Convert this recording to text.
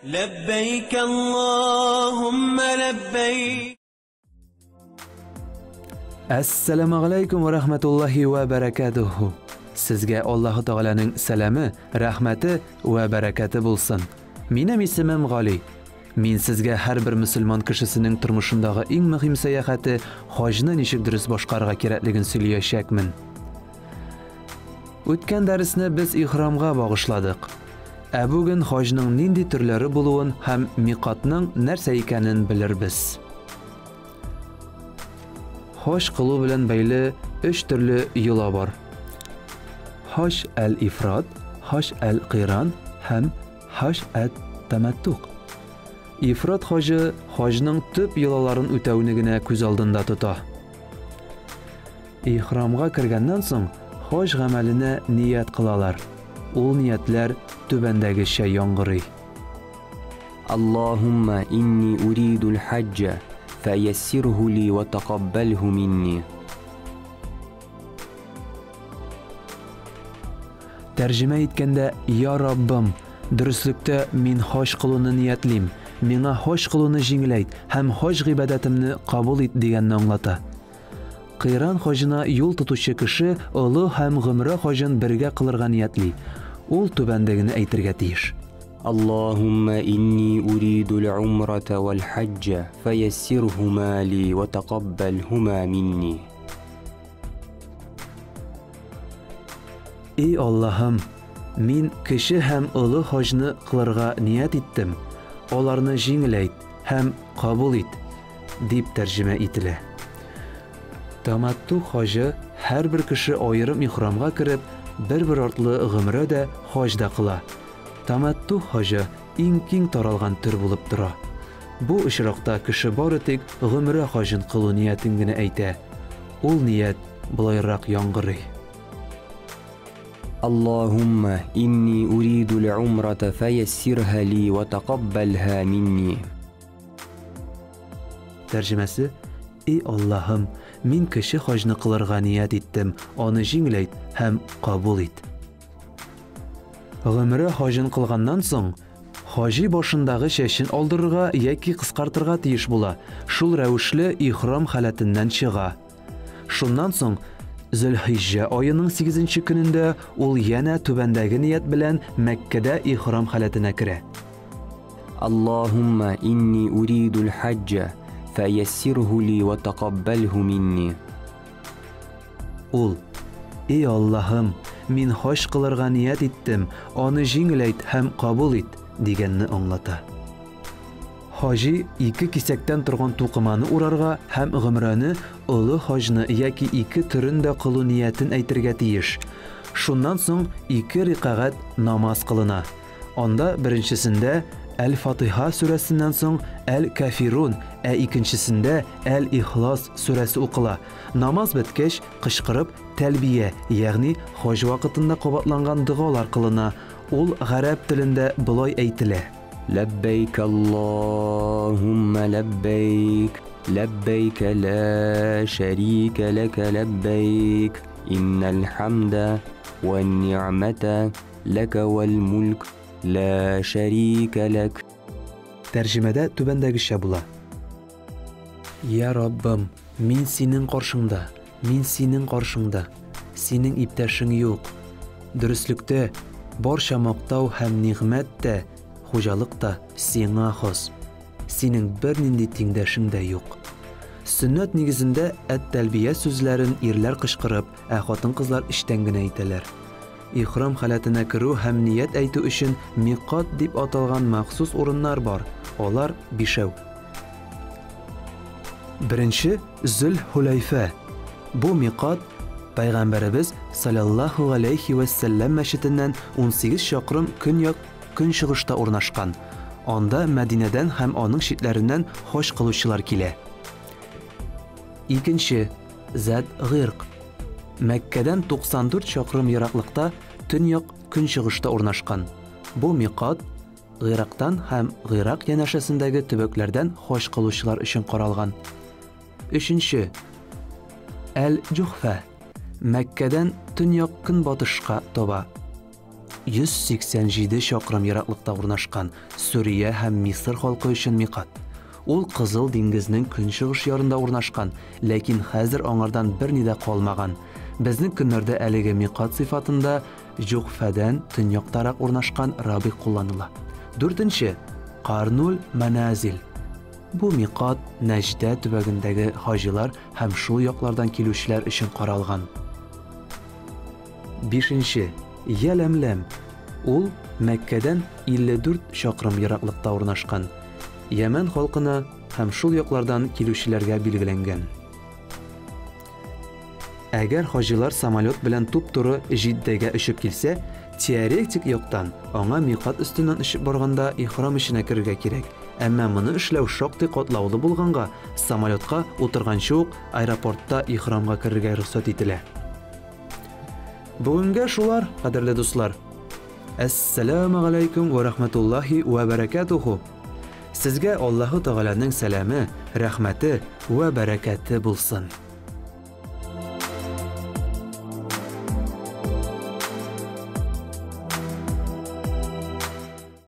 لبيك اللهم لبيك. Assalamu alaykum va rahmatullohi va barakatuh. Sizga Alloh taolaning salami, rahmati va barakati bo'lsin. Mening ismim G'oli. Men sizga har bir musulmon kishisining turmushindagi eng muhim sayohati hojni nechuk durust boshqarishga kerakligini so'zlayashakman. O'tgan darsni biz ihromga bag'ishladik. Bugun hojning nindi turlari bo'luvin ham miqotning narsa ekanini bilirmiz. Hoj qilib bilan bayli 3 turli yo'l bor. Hoj al-ifrod, hoj al-qiron ham hoj at-tamattuq. İfrod hoji hojning tüp yo'llarini o'tavnigina ko'z oldinda tutar. İhromga kirgandan so'ng hoj amalini niyat qilalar. Ul niyatlar tubandagi shay yong'iri. Allahumma inni uridul hajja fayassirhu li wa taqabbalhu minni. Tarjima etganda ya Rabbim, durustlikda men hoj qilishni niyatlim. Menga hoj qilishni jinglayt, ham hoj ibodatimni qabul et deganni anglata. Qiron hojina yo'l tutuvchi kishi ulug' ham g'umra hojin birga qilirga niyatli. Ul tubandagini aytirga tegish. Allahumma inni uridul umrata wal hajja fayassirhuma li wa taqabbalhuma minni. Ey Allohim, men kishi ham ulug' hojni qilirga niyat etdim. Olarni jinglayt ham qabul et deb tarjima etiladi. Tamattu hoji har bir kishi ayrim ihromga kirib, bir ortli g'umrada hojda qila. Tamattu hoji eng keng taralgan tur bo'lib tura. Bu ishroqda kishi boritik g'umra hojin qilu niyatingni ayta. Ul niyat bulayroq yong'iri. Allahumma inni uridul umrata fayassirha li wa taqabbalha minni. Tarjimasi: Ey Allohim, men kishi hojni qilirga niyat etdim, oni jinglayt ham qabul et. G'umra hojin qilgandan so'ng hoji boshindagi shashin oldirga yoki qisqartirga tegish bo'la. Shul ravishli ihrom holatidan chiqa. Shundan so'ng Zulhijja oyining 8-kunida ul yana tubandagi niyat bilan Makkada ihrom holatine kira. Allahumma inni uridul hajja fayassirhu li wa taqabbalhu minni. Ul: Ey Allohim, men hoj qilirga niyat etdim, oni jinglayt ham qabul et deganni anglata. Hoji ikki kesakdan turgan to'qimani urarga ham g'umrani ulug' hojni yoki ikki turinda qilu niyatin aytirga tegish. Shundan so'ng 2 riqoat namoz qilina. Onda birinchisida Al-Fatiha surasidan so'ng Al-Kafirun, ikkinchisida Al-Ihlos surasi o'qila. Namoz bitgach qishqirib talbiya, ya'ni hoj vaqtida qavatlangan duolar qilina. Ul g'arab tilida buloy aytiladi: لبيك اللهم لبيك لبيك لا شريك لك لبيك إن الحمد والنعمة لك والملك لا شريك لك. Tarjimada tubandagi shabula: Ya Rabbim, men sening qarshingda, men sening qarshingda, sening iptashing yo'q. Durustlikda, barcha maqtov ham ne'matda, xo'jalikda senga xos. Sening bir nindi tengdashingda yo'q. Sunnat negizida at-talbiya so'zlarin erlar qishqirib, xotin-qizlar ishtangina aytalar. Ihrom holatine kiruv ham niyat aytu uchun miqot deb atalgan maxsus o'rinlar bor. Ular 5. Birinchi Zulhulayfa. Bu miqot Payg'ambarimiz sallallohu alayhi va sallam masjididan 18 shaqrim kunchiqishda o'rnashgan. Onda Madinadan ham onun shitlaridan hoj qiluvchilar kela. Ikkinchi Zad G'irq. Makkadan 94 shaqrim yiroqlikda tunyoq kunchiqishda o'rnashgan. Bu miqot G'iraqdan ham G'iraq yanashasindagi tubaklardan hoj qiluvchilar uchun qaralgan. Uchinchi Al-Juhfa. Makkadan tunyoq kunbotishga toba. 187 шақырым ераклыкта урнашкан Сүрия һәм Мисыр халкы өчен миқат. Ул Кызыл диңгезнең көнчыгыш ярында урнашкан, ләкин хәзер аңардан берни дә калмаган. Безнең көннәрдә әлеге миқат сыйфатында Җухфадан төньяктарак урнашкан Рабих кулланыла. 4. Карнуль Маназил. Бу миқат Нәҗдә төбәгендәге хаҗилар һәм шул яклардан килүчеләр өчен каралган. 5. Яләмләм. Ул Мәккәдән 54 шақырым ераклыкта урнашкан. Йәмән халкына һәм шул яклардан килүчеләргә билгеләнгән. Әгәр хаҗилар самолет белән туп-туры Җиддәгә очып килсә, теоретик яктан аңа миқат өстеннән очып барганда ихрам эченә керергә кирәк. Әмма моны эшләү шактый катлаулы булганга, самолетка утырганчы ук аэропортта ихрамга керергә рөхсәт ителә. Бүгенгә шулар, кадерле дуслар. Ассаламу алейкум ва рахматуллахи ва баракатуху. Сезгә Аллаһу Тәгаләнең сәламе, рәхмәте ва бәрәкәте булсын.